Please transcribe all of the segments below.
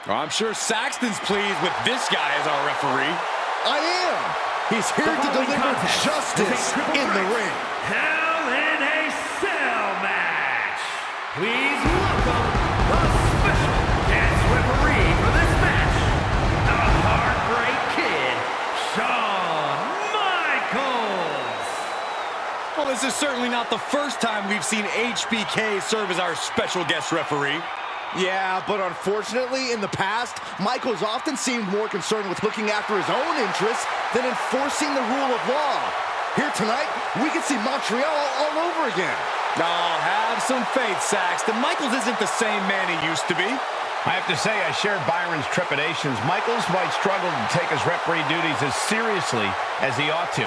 Oh, I'm sure Saxton's pleased with this guy as our referee. I am. He's here to deliver justice in the ring. Hell in a Cell match. Please welcome the special guest referee for this match, the Heartbreak Kid, Shawn Michaels. Well, this is certainly not the first time we've seen HBK serve as our special guest referee. Yeah, but unfortunately, in the past, Michaels often seemed more concerned with looking after his own interests than enforcing the rule of law. Here tonight, we can see Montreal all over again. Oh, have some faith, Saxton. Michaels isn't the same man he used to be. I have to say, I share Byron's trepidations. Michaels might struggle to take his referee duties as seriously as he ought to.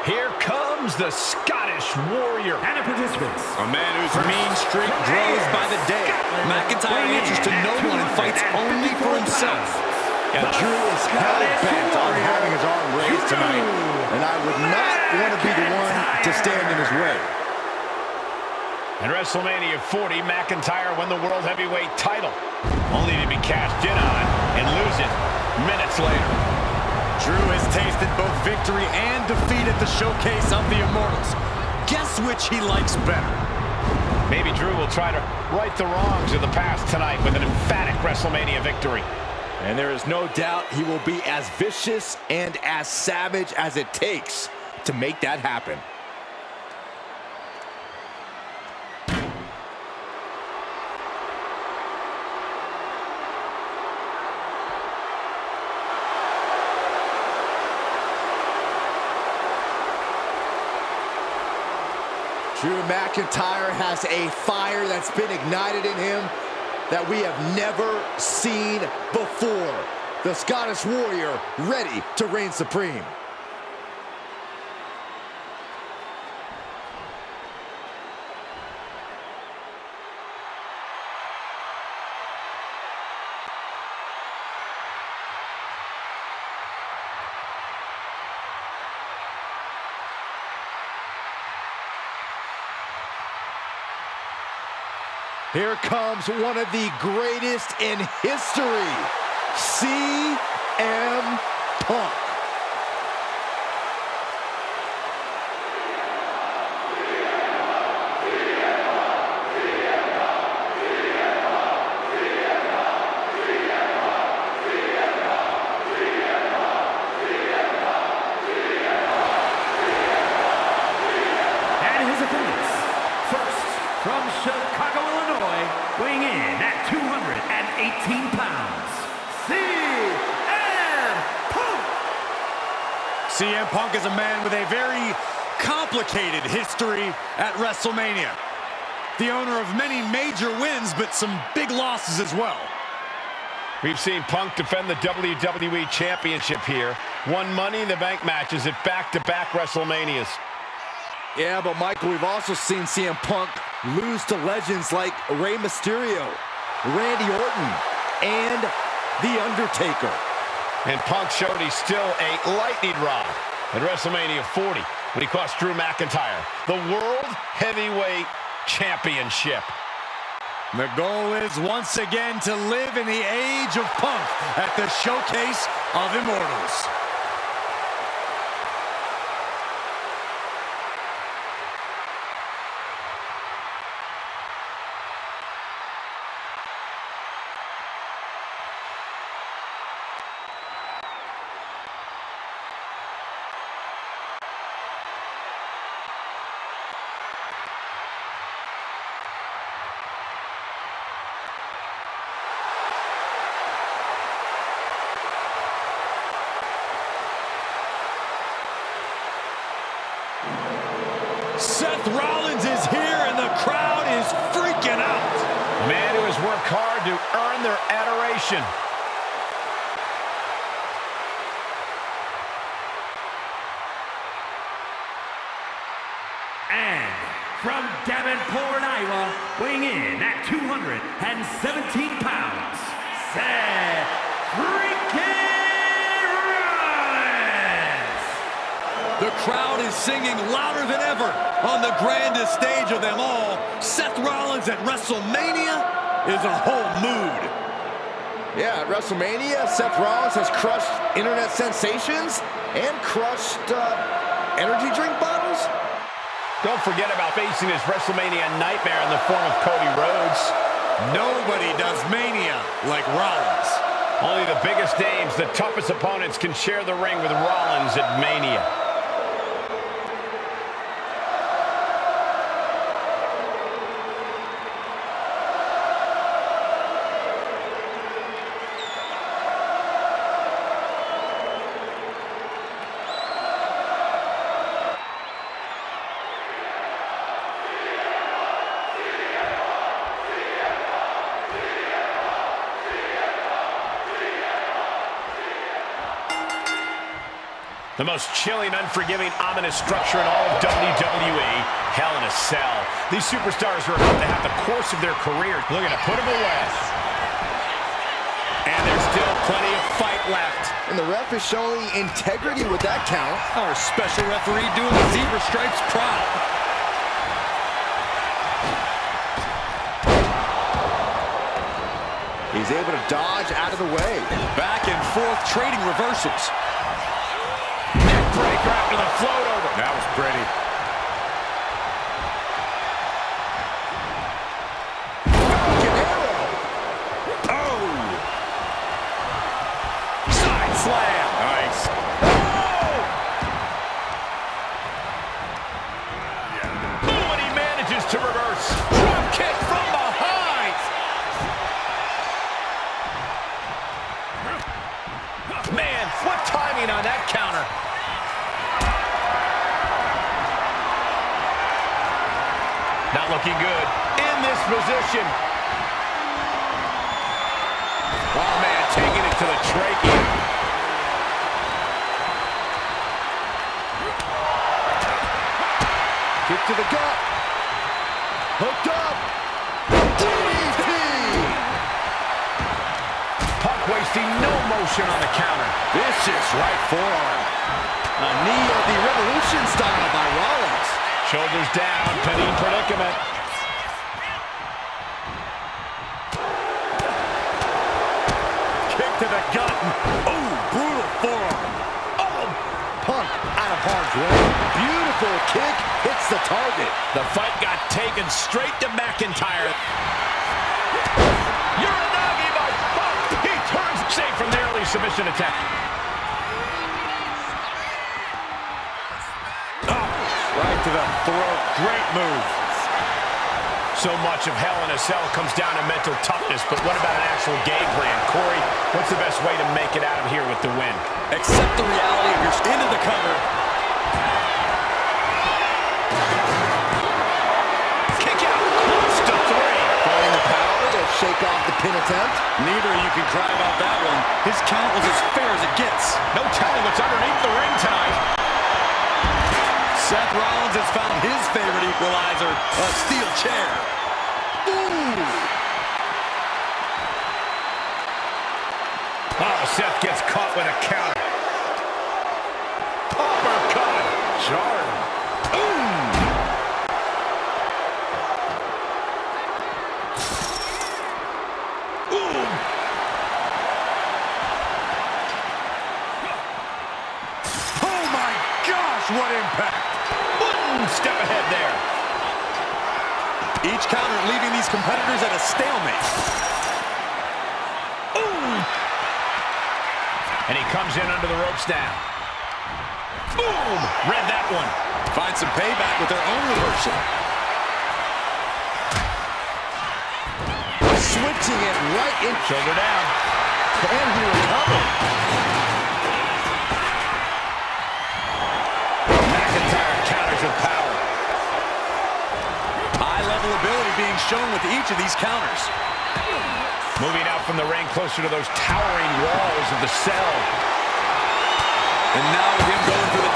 Here comes the Scottish Warrior. And the participants. A man whose mean streak grows by the day. McIntyre answers to no one and fights only for himself. Yeah, Drew is hell-bent on having his arm raised tonight, and I would not want to be the one to stand in his way. In WrestleMania 40, McIntyre won the World Heavyweight title, only to be cashed in on and lose it minutes later. Drew has tasted both victory and defeat at the Showcase of the Immortals. Guess which he likes better? Maybe Drew will try to right the wrongs of the past tonight with an emphatic WrestleMania victory. And there is no doubt he will be as vicious and as savage as it takes to make that happen. Drew McIntyre has a fire that's been ignited in him that we have never seen before. The Scottish Warrior ready to reign supreme. Here comes one of the greatest in history, CM Punk. And his opponents, first from Chicago, Illinois, weighing in at 218 pounds, CM Punk. CM Punk is a man with a very complicated history at WrestleMania. The owner of many major wins, but some big losses as well. We've seen Punk defend the WWE Championship here, won Money in the Bank matches at back-to-back WrestleManias. Yeah, but Michael, we've also seen CM Punk lose to legends like Rey Mysterio, Randy Orton, and The Undertaker. And Punk showed he's still a lightning rod at WrestleMania 40 when he cost Drew McIntyre the World Heavyweight Championship. The goal is once again to live in the age of Punk at the Showcase of Immortals. work hard to earn their adoration. And from Davenport, Iowa, weighing in at 217 pounds, Seth freaking Rollins! The crowd is singing louder than ever on the grandest stage of them all. Seth Rollins at WrestleMania is a whole mood. Yeah, at WrestleMania, Seth Rollins has crushed internet sensations and crushed energy drink bottles. Don't forget about facing his WrestleMania nightmare in the form of Cody Rhodes. Nobody does Mania like Rollins. Only the biggest names, the toughest opponents can share the ring with Rollins at Mania. The most chilling, unforgiving, ominous structure in all of WWE, Hell in a Cell. These superstars are about to have the course of their career looking to put them away. And there's still plenty of fight left. And the ref is showing integrity with that count. Our special referee doing the zebra stripes proud. He's able to dodge out of the way. Back and forth trading reversals. Breaker after the float over. That was pretty. Oh! Side slam. Nice. Oh! And he manages to reverse. Drop kick from behind. Man, what timing on that counter. Not looking good in this position. Oh, man, taking it to the trachea. Kick to the gut. Hooked up. DDT. Punk wasting no motion on the counter. Vicious right forearm. A knee of the Revolution style by Rollins. Shoulders down, pinning predicament. Kick to the gut. Oh, brutal forearm. Oh, Punk out of harm's way. Beautiful kick hits the target. The fight got taken straight to McIntyre. Uranagi by Punk. He turns safe from the early submission attack. Right to the throat. Great move. So much of Hell in a Cell comes down to mental toughness, but what about an actual game plan? Corey, what's the best way to make it out of here with the win? Accept the reality of your into the cover. Kick out. Close to 3. Finding the power to shake off the pin attempt. Neither of you can cry about that one. His count was as fair as it gets. No telling what's underneath the ring tonight. Seth Rollins has found his favorite equalizer, a steel chair. Ooh. Oh, Seth gets caught with a counter. Uppercut. Jarring. Oh my gosh, what impact! Step ahead there. Each counter leaving these competitors at a stalemate. Ooh. And he comes in under the ropes now. Boom! Read that one. Find some payback with their own reversal. Switching it right in. Shoulder down. And he recovered. McIntyre counters with power. High level ability being shown with each of these counters. Moving out from the ring closer to those towering walls of the cell. And now with him going for the...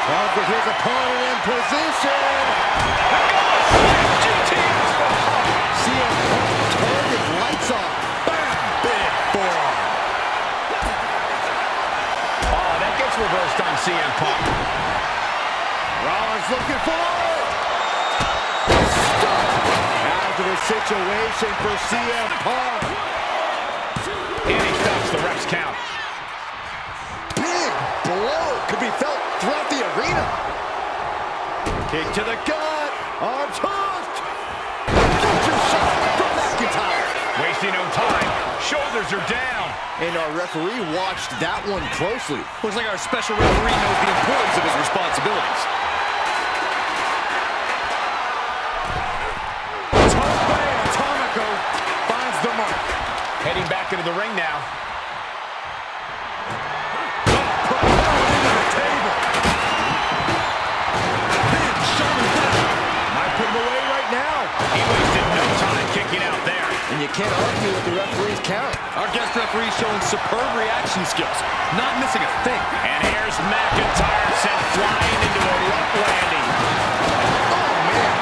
Well, with his opponent in position. CM Punk turned his lights off. Bam! Big forearm. Oh, that gets reversed on CM Punk. Rollins looking for it. Stop. Positive situation for CM Punk. And he stops the ref's count. Big blow could be felt throughout the arena. Kick to the gut. Arms hooked. Future shot from McIntyre. Wasting no time. Shoulders are down. And our referee watched that one closely. Looks like our special referee knows the importance of his responsibilities. Atomico finds the mark. Heading back into the ring now. He wasted no time kicking out there. And you can't argue with the referee's count. Our guest referee showing superb reaction skills, not missing a thing. And here's McIntyre sent flying into a rough landing. Oh, man.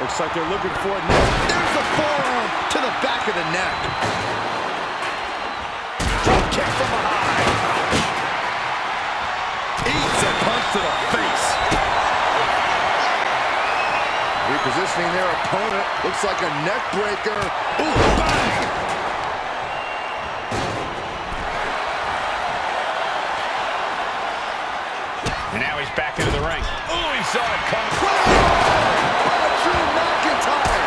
Looks like they're looking for it now. There's the forearm to the back of the neck. Drop kick from behind. Eats a punch to the face. Repositioning their opponent. Looks like a neck breaker. Ooh, bang! And now he's back into the ring. Oh, he saw it coming. Drew McIntyre.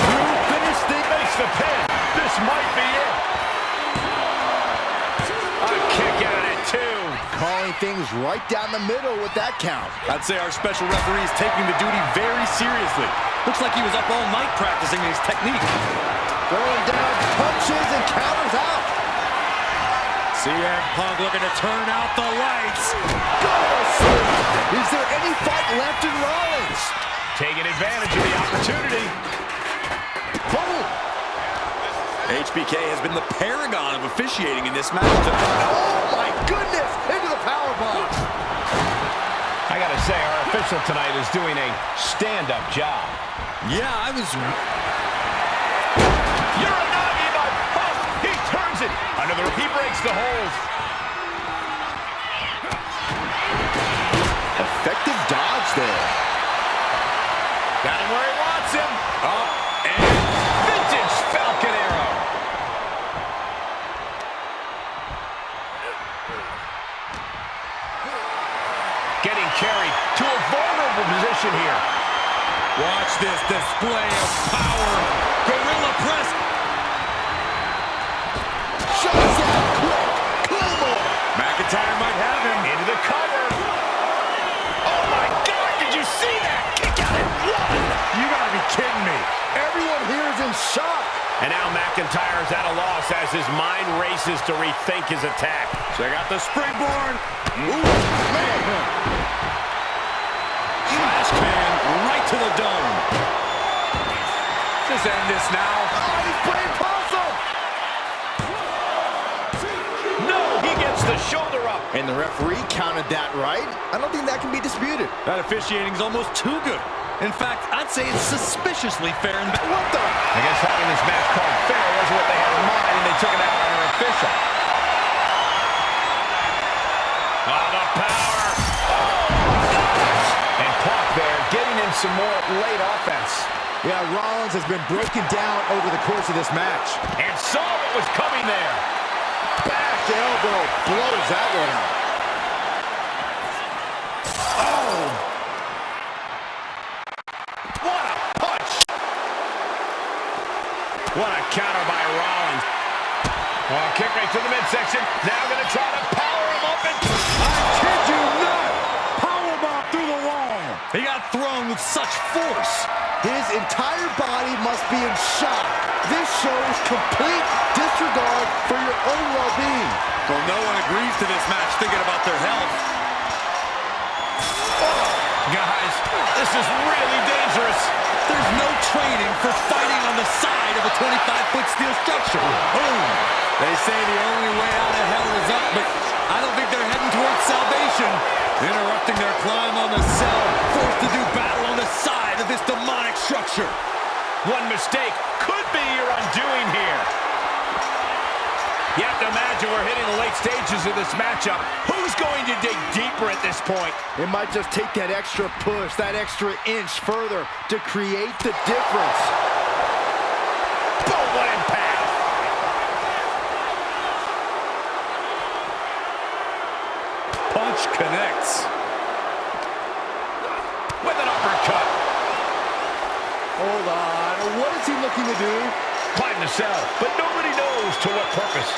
Drew finished the makes the pin. This might be it. A kick out at 2. Calling things right down the middle with that count. I'd say our special referee is taking the duty very seriously. Looks like he was up all night practicing his technique. Throwing down punches and counters out. CM Punk looking to turn out the lights. Go to sleep. Is there any fight left in Rollins? Taking advantage of the opportunity. Boom. HBK has been the paragon of officiating in this match tonight. Oh my goodness! Into the powerbomb. I gotta say, our official tonight is doing a stand-up job. Yeah, I was... Uranagi by Punk. He turns it. He breaks the hold. Effective dodge there. Got him where he wants him. Up and vintage Falcon Arrow. Getting carried to a vulnerable position here. Watch this display of power. Gorilla press. Shots out quick. Claymore. McIntyre might have him. Into the cover. Oh my God, did you see that? Kick out at 1. You gotta be kidding me. Everyone here is in shock. And now McIntyre's at a loss as his mind races to rethink his attack. Check out the springboard. Ooh, man. Trash can right to the dome. Just end this now. Oh, he's playing possum. No, he gets the shoulder up. And the referee counted that right. I don't think that can be disputed. That officiating's almost too good. In fact, I'd say it's suspiciously fair and... What the? I guess having this match called fair wasn't what they had in mind, and they took it out on their official. Oh, the power. Oh, and Punk there getting in some more late offense. Yeah, Rollins has been broken down over the course of this match. And saw what was coming there. Back elbow blows that one out. Oh! What a punch! What a counter by Rollins. Oh, kick right to the midsection. Now going to try to power him up and... I kid you not! Powerbomb through the wall. He got thrown with such force. His entire body must be in shock. This shows complete disregard for your own well-being. Well, no one agrees to this match thinking about their health. Guys, this is really dangerous. There's no training for fighting side of a 25-foot steel structure. Boom! They say the only way out of hell is up, but I don't think they're heading towards salvation. Interrupting their climb on the cell, forced to do battle on the side of this demonic structure. One mistake could be your undoing here. You have to imagine we're hitting the late stages of this matchup. Who's going to dig deeper at this point? It might just take that extra push, that extra inch further to create the difference. Boom, what impact! Punch connects. With an uppercut. Hold on, what is he looking to do? Climb the cell, but nobody knows to what purpose.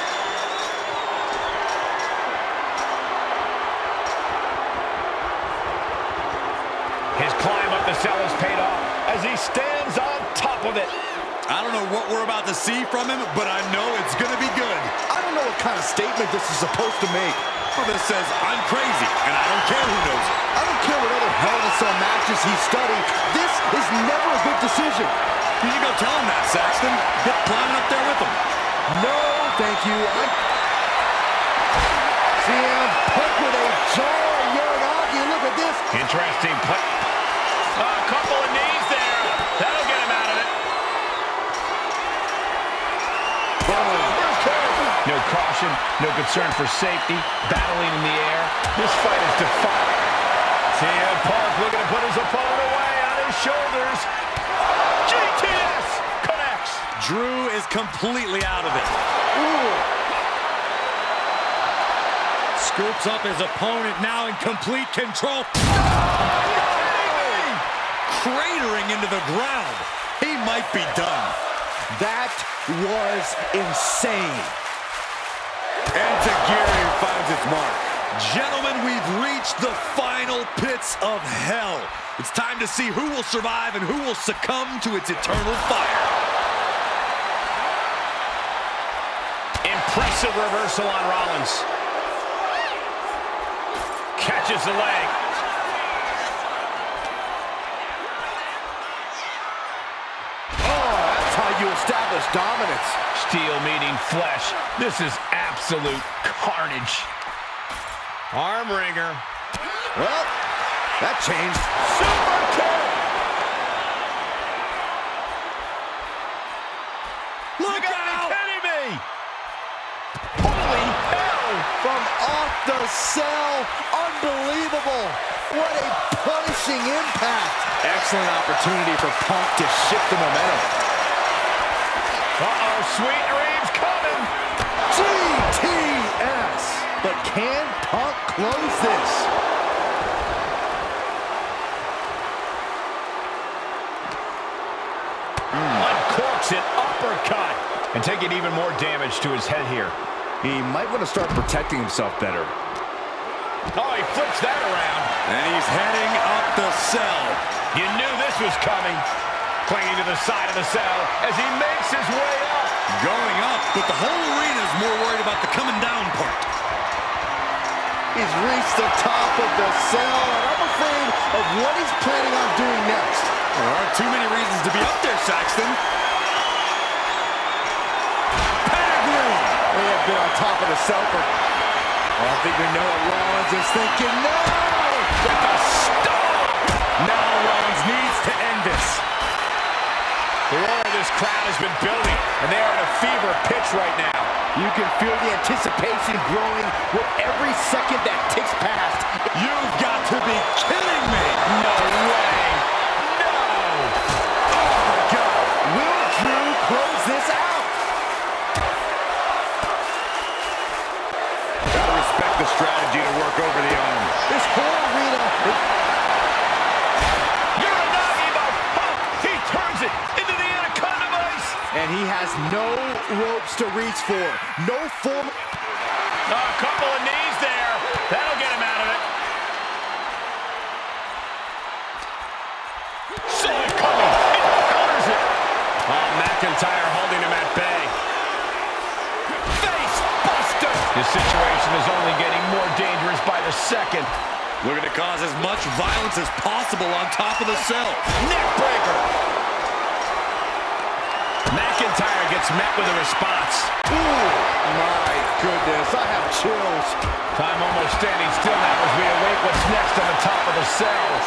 His climb up the cell has paid off as he stands on top of it. I don't know what we're about to see from him, but I know it's going to be good. I don't know what kind of statement this is supposed to make. Well, this says, I'm crazy, and I don't care who knows it. I don't care what other Hell in a Cell matches he's studied. This is never a good decision. You can go tell him that, Saxton. Get climbing up there with him. No, thank you. CM Punk with a jar Uranagi. Look at this. Interesting play. A couple of knees there. That'll get him out of it. No caution, no concern for safety. Battling in the air. This fight is defiant. CM Punk looking to put his opponent away on his shoulders. GTS connects. Drew is completely out of it. Ooh. Scoops up his opponent, now in complete control. Cratering into the ground. He might be done. That was insane. And Tajiri finds its mark. Gentlemen, we've reached the final pits of hell. It's time to see who will survive and who will succumb to its eternal fire. Impressive reversal on Rollins. Catches the leg. Oh, that's how you establish dominance. Steel meeting flesh. This is absolute carnage. Arm wringer. Well, that changed. Super kick. Look out! Kidding me? Holy hell! From off the cell. Unbelievable. What a punishing impact. Excellent opportunity for Punk to shift the momentum. Uh-oh, sweet dreams coming. GTS. But can Punk close this? Uncorks it, uppercut. And taking even more damage to his head here. He might want to start protecting himself better. Oh, he flips that around. And he's heading up the cell. You knew this was coming. Clinging to the side of the cell as he makes his way up. Going up, but the whole arena is more worried about the coming down part. He's reached the top of the cell, and I'm afraid of what he's planning on doing next. There aren't too many reasons to be up there, Saxton. They have been on top of the cell for... Well, I think we know what Rollins is thinking. No! With a stop. Now Rollins needs to end this. The roar of this crowd has been building, and they are in a fever pitch right now. You can feel the anticipation growing with every second that ticks past. You've got to be kidding me. No way. No. Oh, my God. Will Drew close this out? Gotta respect the strategy to work over the arm. This whole arena... Uranagi by Punk. He turns it into the anaconda vice. And he has no ropes to reach for. No form... A couple of knees there. That'll get him out of it. Saw it coming. It counters it. Oh, McIntyre holding him at bay. Face buster. This situation is only getting more dangerous by the second. Looking to cause as much violence as possible on top of the cell. Neck breaker. it's met with a response. Ooh, my goodness, I have chills. Time almost standing still now as we await what's next on the top of the cell.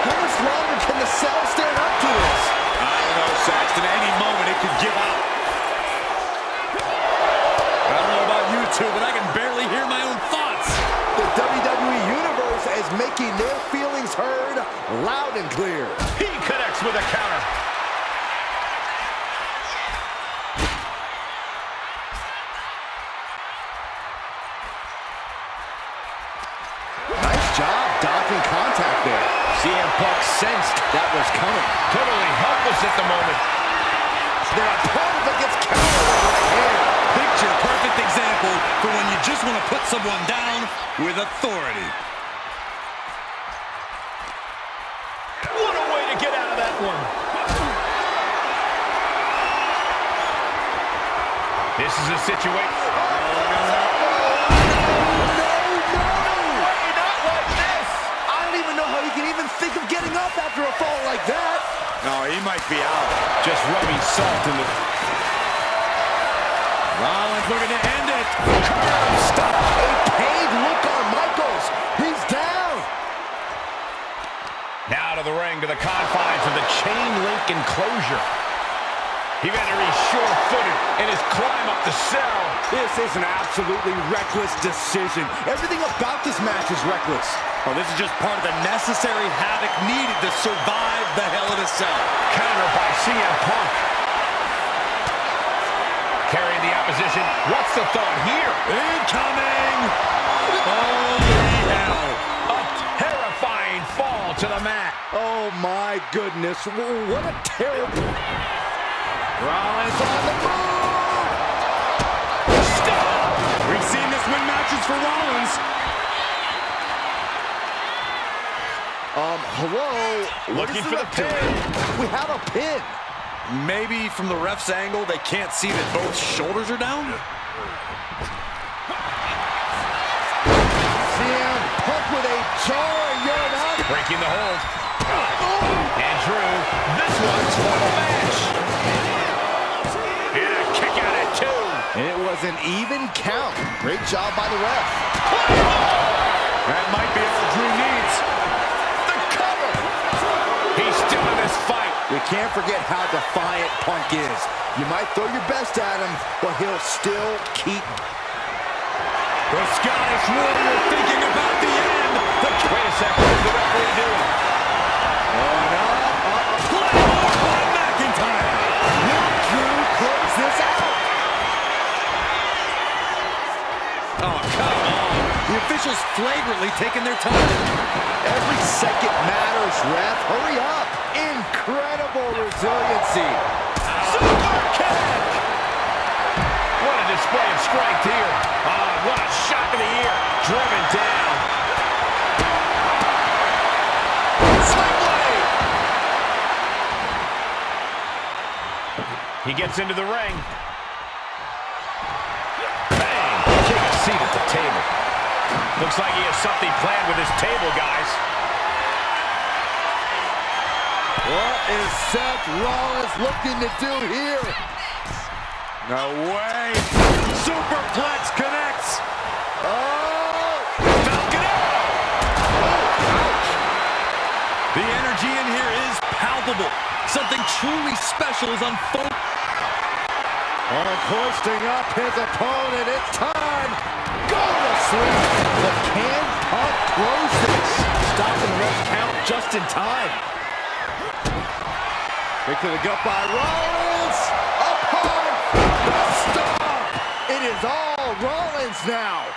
How much longer can the cell stand up to this? I don't know, Saxton. Any moment it could give out. I don't know about you two, but I can barely hear my own thoughts. The WWE Universe is making their feelings heard loud and clear. He connects with a counter. Nice job dodging contact there. CM Punk sensed that was coming. Totally helpless at the moment. Their opponent gets countered with a right hand. Picture perfect example for when you just want to put someone down with authority. What a way to get out of that one. This is a situation. Think of getting up after a fall like that. No, he might be out. Just rubbing salt in the... Rollins looking to end it. Stop. A paid look on Michaels. He's down. Now to the ring, to the confines of the chain link enclosure. He better be sure-footed in his climb up the cell. This is an absolutely reckless decision. Everything about this match is reckless. Oh, this is just part of the necessary havoc needed to survive the Hell in a Cell. Counter by CM Punk. Carrying the opposition. What's the thought here? Incoming! Holy hell! A terrifying fall to the mat. Oh, my goodness. What a terrible... Rollins on the move! Stop! We've seen this win matches for Rollins. Hello? Looking for the pin. We have a pin. Maybe from the ref's angle, they can't see that both shoulders are down? CM Punk with a jarring urine out. Breaking the hold. And Drew, this one's for the match. And a kick out at 2. It was an even count. Great job by the ref. That might be all Drew needs. The cover. He's still in this fight. We can't forget how defiant Punk is. You might throw your best at him, but he'll still keep. The Scottish Warrior thinking about the end. Wait a second, what's the referee doing? Claymore by McIntyre. Will Drew close this out? Oh, come on. The officials flagrantly taking their time. Every second matters, ref. Hurry up. Incredible resiliency. Super kick! What a display of strength here. Oh, what a shot to the ear. Driven down. Sling blade. He gets into the ring. Bang! Take a seat at the table. Looks like he has something planned with his table, guys. What is Seth Rollins looking to do here? No way. Superplex connects. Oh! Falcon Arrow. Ouch. The energy in here is palpable. Something truly special is unfolding. Hoisting up his opponent. It's time. Go to sleep. But can Punk close this? Stopping the ref count just in time. Kick to the gut by Rollins. Upon the stop. It is all Rollins now.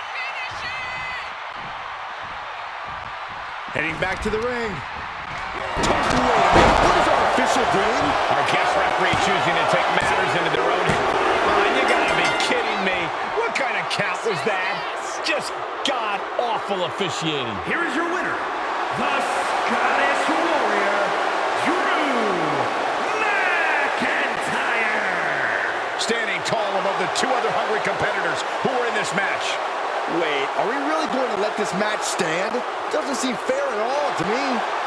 Heading back to the ring. Wait a minute. What is our official doing? Our guest referee choosing to take matters into their own hands. You gotta be kidding me. What kind of count was that? Just god-awful officiating. Here is your winner, the Scottish Warrior, Drew McIntyre. Standing tall above the two other hungry competitors who were in this match. Wait, are we really going to let this match stand? Doesn't seem fair at all to me.